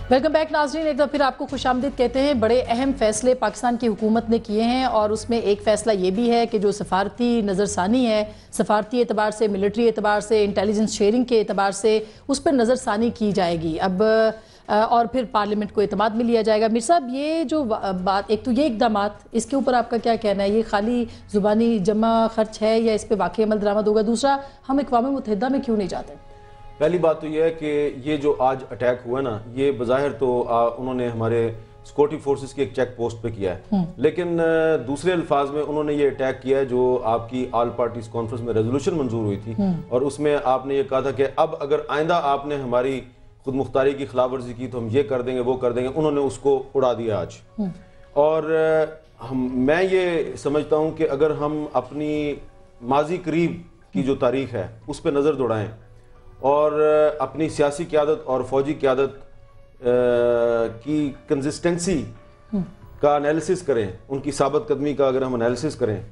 Welcome back नाज़रीन, एक बार फिर आपको खुशामदीद कहते हैं। बड़े अहम फैसले पाकिस्तान की हुकूमत ने किए हैं और उसमें एक फ़ैसला ये भी है कि जो सफारती नज़रसानी है, सफारती एतबार से, मिलिट्री एतबार से, इंटेलिजेंस शेयरिंग के एतबार से उस पर नज़रसानी की जाएगी अब, और फिर पार्लियामेंट को एतमाद में लिया जाएगा। मीर साहब, ये जो बात, एक तो ये इक़दामात, इसके ऊपर आपका क्या कहना है? ये खाली ज़ुबानी जमा खर्च है या इस पर वाकई अमल दरामद होगा? दूसरा, हम अक़वाम मुत्तहिदा में क्यों नहीं जाते? पहली बात तो यह है कि ये जो आज अटैक हुआ ना, ये बज़ाहिर तो उन्होंने हमारे सिक्योरिटी फोर्सेस की एक चेक पोस्ट पे किया है, लेकिन दूसरे अल्फाज में उन्होंने ये अटैक किया है जो आपकी ऑल पार्टीज कॉन्फ्रेंस में रेजोल्यूशन मंजूर हुई थी, और उसमें आपने ये कहा था कि अब अगर आइंदा आपने हमारी खुद मुख्तारी की खिलाफ वर्जी की तो हम ये कर देंगे, वो कर देंगे। उन्होंने उसको उड़ा दिया आज। और मैं ये समझता हूँ कि अगर हम अपनी माजी करीब की जो तारीख है उस पर नज़र दौड़ाएं और अपनी सियासी क़यादत और फौजी क़यादत की कंसिस्टेंसी का एनालिसिस करें, उनकी साबित कदमी का अगर हम एनालिसिस करें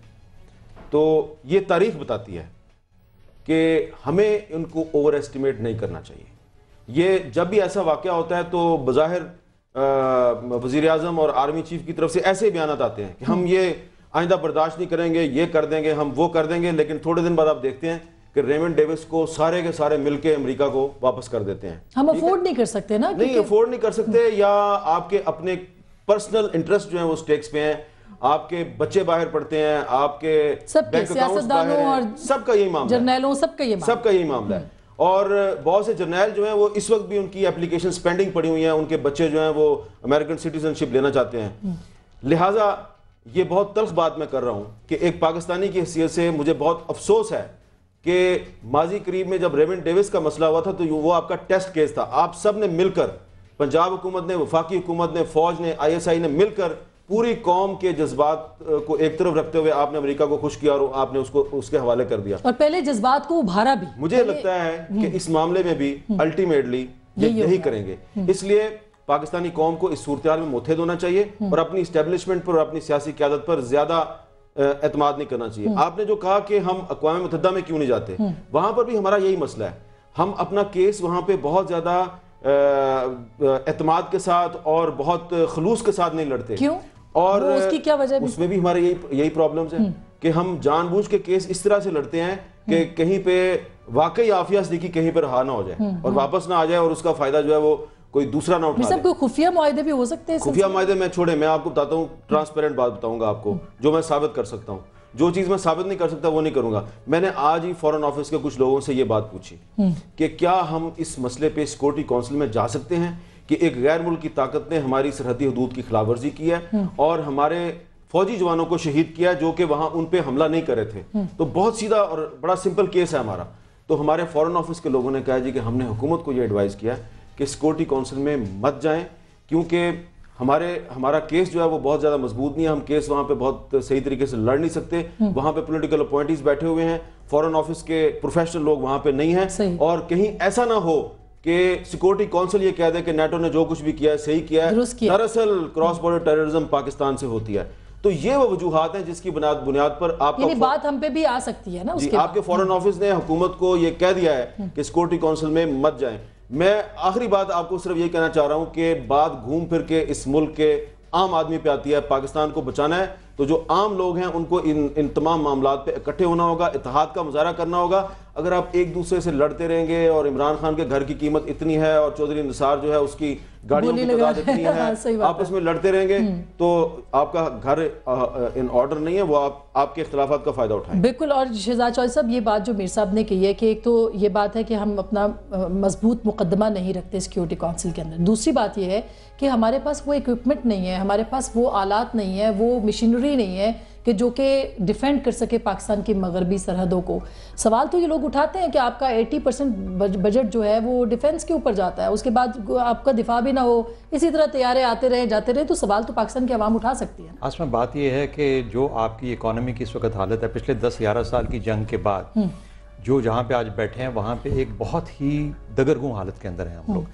तो ये तारीख बताती है कि हमें इनको ओवर एस्टिमेट नहीं करना चाहिए। ये जब भी ऐसा वाक़या होता है तो बज़ाहिर वज़ीर आज़म और आर्मी चीफ की तरफ से ऐसे बयान आते हैं कि हम ये आइंदा बर्दाश्त नहीं करेंगे, ये कर देंगे, हम वो कर देंगे, लेकिन थोड़े दिन बाद आप देखते हैं कि रेमंड डेविस को सारे के सारे मिलके अमेरिका को वापस कर देते हैं। हम अफोर्ड नहीं कर सकते ना? नहीं, अफोर्ड नहीं कर सकते, या आपके अपने पर्सनल इंटरेस्ट जो है वो स्टेक्स पे हैं, आपके बच्चे बाहर पढ़ते हैं, आपके बैंक अकाउंट्स बाहर हैं, सबका यही मामला है, जर्नैलों सबका यही मामला है। और बहुत से जर्नैल जो हैं वो इस वक्त भी उनकी एप्लीकेशन पेंडिंग पड़ी हुई हैं, उनके बच्चे जो हैं वो अमेरिकन सिटीजनशिप लेना चाहते हैं। लिहाजा ये बहुत तल्ख बात मैं कर रहा हूँ कि एक पाकिस्तानी की हैसियत से मुझे बहुत अफसोस है कि माजी करीब में जब रेमंड डेविस का मसला हुआ था तो वो आपका टेस्ट केस था। आप सब ने मिलकर, पंजाब हुकूमत ने, वफाकी हुकूमत ने, फौज ने, ISI ने मिलकर पूरी कौम के जज्बात को एक तरफ रखते हुए आपने अमेरिका को खुश किया और आपने उसको उसके हवाले कर दिया, और पहले जज्बात को उभारा भी। मुझे लगता है कि इस मामले में भी अल्टीमेटली यही करेंगे। इसलिए पाकिस्तानी कौम को इस सूरत हाल में मुत्तहिद होना चाहिए और अपनी इस्टेब्लिशमेंट पर और अपनी सियासी क़यादत पर ज्यादा एतमाद नहीं करना चाहिए। आपने जो कहा कि हम अक़वाम मुत्तहिदा में क्यों नहीं जाते, वहां पर भी हमारा यही मसला है। हम अपना केस वहां पे बहुत ज्यादा एतमाद के साथ और बहुत खलूस के साथ नहीं लड़ते। क्यों? और उसकी क्या वजह? उसमें भी हमारे यही प्रॉब्लम्स हैं कि हम जानबूझ के केस इस तरह से लड़ते हैं कि कहीं पे वाकई आफिया सदीकी कहीं पर रहा ना हो जाए और वापस ना आ जाए और उसका फायदा जो है वो कोई दूसरा ना उठा ले। खुफिया मुआहदे भी हो सकते हैं। खुफिया मुआहदे में छोड़े, मैं आपको बताता हूँ, ट्रांसपेरेंट बात बताऊंगा आपको जो मैं साबित कर सकता हूँ। जो चीज मैं साबित नहीं कर सकता वो नहीं करूंगा। मैंने आज ही फॉरेन ऑफिस के कुछ लोगों से ये बात पूछी कि क्या हम इस मसले पे सिक्योरिटी काउंसिल में जा सकते हैं कि एक गैर मुल्क की ताकत ने हमारी सरहदी हदूद की खिलाफवर्जी की है और हमारे फौजी जवानों को शहीद किया जो कि वहां उन पे हमला नहीं कर रहे थे। तो बहुत सीधा और बड़ा सिंपल केस है हमारा। तो हमारे फॉरेन ऑफिस के लोगों ने कहा जी कि हमने हुकूमत को यह एडवाइस किया कि सिक्योरिटी काउंसिल में मत जाएं, क्योंकि हमारा केस जो है वो बहुत ज्यादा मजबूत नहीं है। हम केस वहां पे बहुत सही तरीके से लड़ नहीं सकते। वहां पे पॉलिटिकल अपॉइंटीज बैठे हुए हैं, फॉरेन ऑफिस के प्रोफेशनल लोग वहां पे नहीं है, और कहीं ऐसा ना हो कि सिक्योरिटी काउंसिल ये कह दे कि नाटो ने जो कुछ भी किया है सही किया है, दरअसल क्रॉस बॉर्डर टेररिज्म पाकिस्तान से होती है। तो ये वो वजूहात हैं जिसकी बुनियाद पर आपका बात हम पे भी आ सकती है ना। उसके आपके फॉरेन ऑफिस ने हुकूमत को ये कह दिया है कि सिक्योरिटी काउंसिल में मत जाएं। मैं आखिरी बात आपको सिर्फ ये कहना चाह रहा हूं कि बात घूम फिर के इस मुल्क के आम आदमी पे आती है। पाकिस्तान को बचाना है तो जो आम लोग हैं उनको इन तमाम मामलात पे इकट्ठे होना होगा, इत्तेहाद का मुजाहरा करना होगा। अगर आप एक दूसरे से लड़ते रहेंगे और इमरान खान के घर की कीमत इतनी है और चौधरी निसार जो है उसकी गाड़ियों की तादाद इतनी है, आपस में लड़ते रहेंगे तो आपका घर इन ऑर्डर नहीं है, वो आपके इख्तिलाफात का फायदा उठाएं। बिल्कुल। और शहजाद चौधरी साहब, ये बात जो मीर साहब ने कही है कि एक तो ये बात है कि हम अपना मजबूत मुकदमा नहीं रखते सिक्योरिटी काउंसिल के अंदर। दूसरी बात यह है कि हमारे पास वो इक्विपमेंट नहीं है, हमारे पास वो आलात नहीं है, वो मशीनरी नहीं है कि जो कि डिफेंड कर सके पाकिस्तान की मगरबी सरहदों को। सवाल तो ये लोग उठाते हैं कि आपका 80% बजट जो है वो डिफेंस के ऊपर जाता है, उसके बाद आपका दिफा भी ना हो, इसी तरह तैयारे आते रहे जाते रहे, तो सवाल तो पाकिस्तान की आवाम उठा सकती है। आसमा, बात यह है कि जो आपकी इकोनॉमी की इस वक्त हालत है, पिछले 10-11 साल की जंग के बाद जो जहाँ पे आज बैठे हैं वहाँ पे एक बहुत ही दगरगूं हालत के अंदर हैं हम लोग।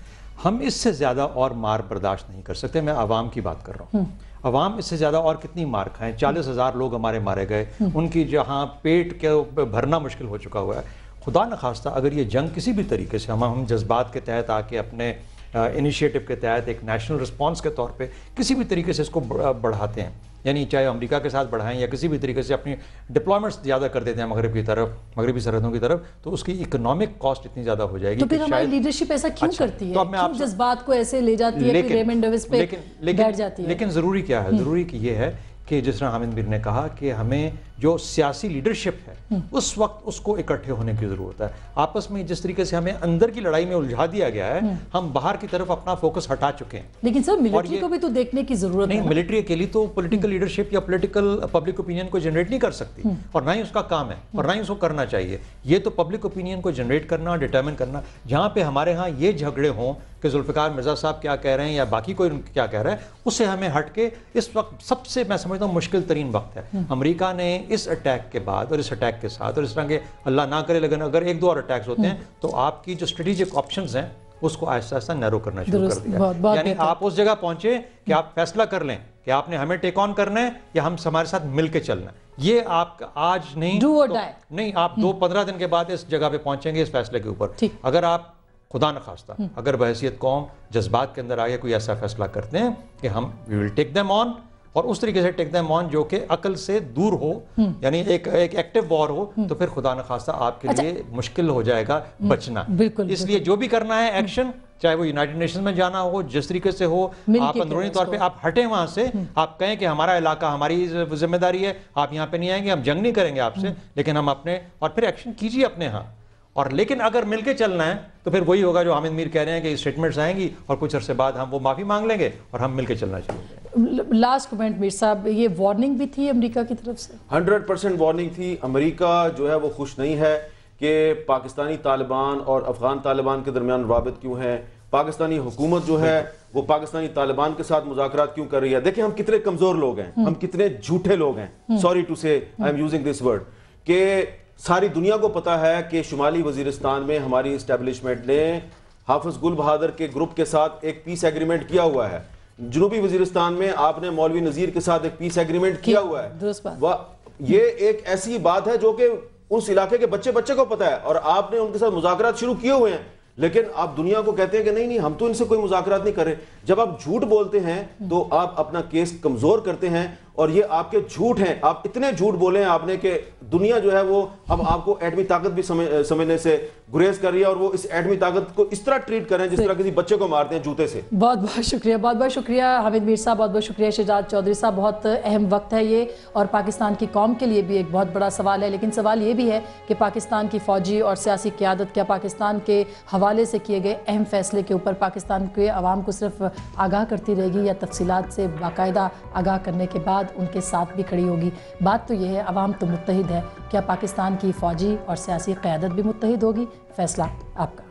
हम इससे ज़्यादा और मार बर्दाश्त नहीं कर सकते। मैं आवाम की बात कर रहा हूँ। अवाम इससे ज़्यादा और कितनी मार खाएं। 40,000 लोग हमारे मारे गए, उनकी जहाँ पेट के भरना मुश्किल हो चुका हुआ है। खुदा न खास्ता अगर ये जंग किसी भी तरीके से हम जज्बात के तहत आके अपने इनिशिएटिव के तहत, एक नेशनल रिस्पांस के तौर पे किसी भी तरीके से इसको बढ़ाते हैं, यानी चाहे अमेरिका के साथ बढ़ाएं या किसी भी तरीके से अपनी डिप्लॉयमेंट्स ज़्यादा कर देते हैं मगरब की तरफ, मगरबी सरहदों की तरफ, तो उसकी इकोनॉमिक कॉस्ट इतनी ज़्यादा हो जाएगी। तो फिर हमारी लीडरशिप ऐसा क्यों करती है? तो क्यों जज्बात को ऐसे ले जाती है कि रेमंड डेविस पे बैठ जाती है? लेकिन ज़रूरी क्या है? ज़रूरी कि ये है कि जिस तरह हामिद मीर ने कहा कि हमें जो सियासी लीडरशिप है उस वक्त उसको इकट्ठे होने की ज़रूरत है। आपस में जिस तरीके से हमें अंदर की लड़ाई में उलझा दिया गया है, हम बाहर की तरफ अपना फोकस हटा चुके हैं। लेकिन सर मिलिट्री को भी तो देखने की ज़रूरत नहीं, मिलिट्री अकेली तो पॉलिटिकल लीडरशिप या पॉलिटिकल पब्लिक ओपिनियन को जनरेट नहीं कर सकती, और ना ही उसका काम है और ना ही उसको करना चाहिए। ये तो पब्लिक ओपिनियन को जनरेट करना, डिटरमिन करना। जहाँ पे हमारे यहाँ ये झगड़े हों कि जुल्फ़िकार मिर्ज़ा साहब क्या कह रहे हैं या बाकी कोई क्या कह रहा है, उससे हमें हट के इस वक्त सबसे मैं समझता हूँ मुश्किल तरीन वक्त है। अमेरिका ने इस अटैक के बाद और इस अटैक के साथ और इस तरह के अल्लाह ना करे लेकिन अगर एक दो और अटैक्स होते हैं तो आपकी जो स्ट्रेटेजिक ऑप्शंस हैं उसको आहिस्ता आहिस्ता नैरो करना शुरू कर दिया। यानी आप उस जगह पहुंचे कि आप फैसला कर लें कि आपने हमें टेक ऑन करना है या हम हमारे साथ मिलकर चलना है। ये आप आज नहीं डू और डाई नहीं, आप 2-15 दिन के बाद इस जगह पे पहुंचेंगे इस फैसले के ऊपर। अगर आप खुदा न खास्ता अगर बहैसियत कौम जज्बात के अंदर आगे कोई ऐसा फैसला करते हैं कि हम we will take them on, और उस तरीके से टेक देम ऑन जो कि अकल से दूर हो, यानी एक एक्टिव वॉर हो, तो फिर खुदा न खास्ता आपके लिए मुश्किल हो जाएगा बचना। इसलिए जो भी करना है एक्शन, चाहे वो यूनाइटेड नेशंस में जाना हो, जिस तरीके से हो, आप अंदरूनी तौर पे आप हटें वहां से, आप कहें कि हमारा इलाका हमारी जिम्मेदारी है, आप यहाँ पे नहीं आएंगे, हम जंग नहीं करेंगे आपसे, लेकिन हम अपने, और फिर एक्शन कीजिए अपने यहाँ। और लेकिन अगर मिलके चलना है तो फिर वही होगा जो हामिद मीर कह रहे हैं कि स्टेटमेंट्स आएंगी और कुछ अरसे बाद हम वो माफ़ी मांग लेंगे और हम मिलके चलना चाहिए। लास्ट कमेंट मीर साहब, ये वार्निंग भी थी अमेरिका की तरफ से? 100% वार्निंग थी। अमेरिका जो है वो खुश नहीं है कि पाकिस्तानी तालिबान और अफगान तालिबान के दरमियान राबित क्यों है, पाकिस्तानी हुकूमत जो है वो पाकिस्तानी तालिबान के साथ मुज़ाकरात क्यों कर रही है। देखिए हम कितने कमज़ोर लोग हैं, हम कितने झूठे लोग हैं, सॉरी टू से I am using this word, कि सारी दुनिया को पता है कि शुमाली वजीरिस्तान में हमारी इस्टेब्लिशमेंट ने हाफिज गुल बहादुर के ग्रुप के साथ एक पीस एग्रीमेंट किया हुआ है। जनूबी वजीरिस्तान में आपने मौलवी नज़ीर के साथ एक पीस एग्रीमेंट किया हुआ है। ये एक ऐसी बात है जो कि उस इलाके के बच्चे बच्चे को पता है, और आपने उनके साथ मुज़ाकरात शुरू किए हुए हैं, लेकिन आप दुनिया को कहते हैं कि नहीं नहीं हम तो इनसे कोई मुज़ाकरात नहीं कर रहे। जब आप झूठ बोलते हैं तो आप अपना केस कमजोर करते हैं, और ये आपके झूठ हैं। आप इतने झूठ बोले हैं आपने कि दुनिया जो है वो अब आपको एटमी ताकत भी समझने से गुरेज कर रही है, और वो इस एटमी ताकत को इस तरह ट्रीट करें जिस तरह किसी बच्चे को मारते हैं जूते से। बहुत बहुत शुक्रिया, बहुत बहुत शुक्रिया हामिद मीर साहब, बहुत बहुत शुक्रिया शहजाद चौधरी साहब। बहुत अहम वक्त है ये, और पाकिस्तान की कौम के लिए भी एक बहुत बड़ा सवाल है। लेकिन सवाल ये भी है कि पाकिस्तान की फ़ौजी और सियासी क़यादत क्या पाकिस्तान के हवाले से किए गए अहम फैसले के ऊपर पाकिस्तान के अवाम को सिर्फ आगाह करती रहेगी, या तफसीलात से बाकायदा आगाह करने के बाद उनके साथ भी खड़ी होगी। बात तो यह है, अवाम तो मुत्तहिद है, क्या पाकिस्तान की फ़ौजी और सियासी क़यादत भी मुत्तहिद होगी? फैसला आपका।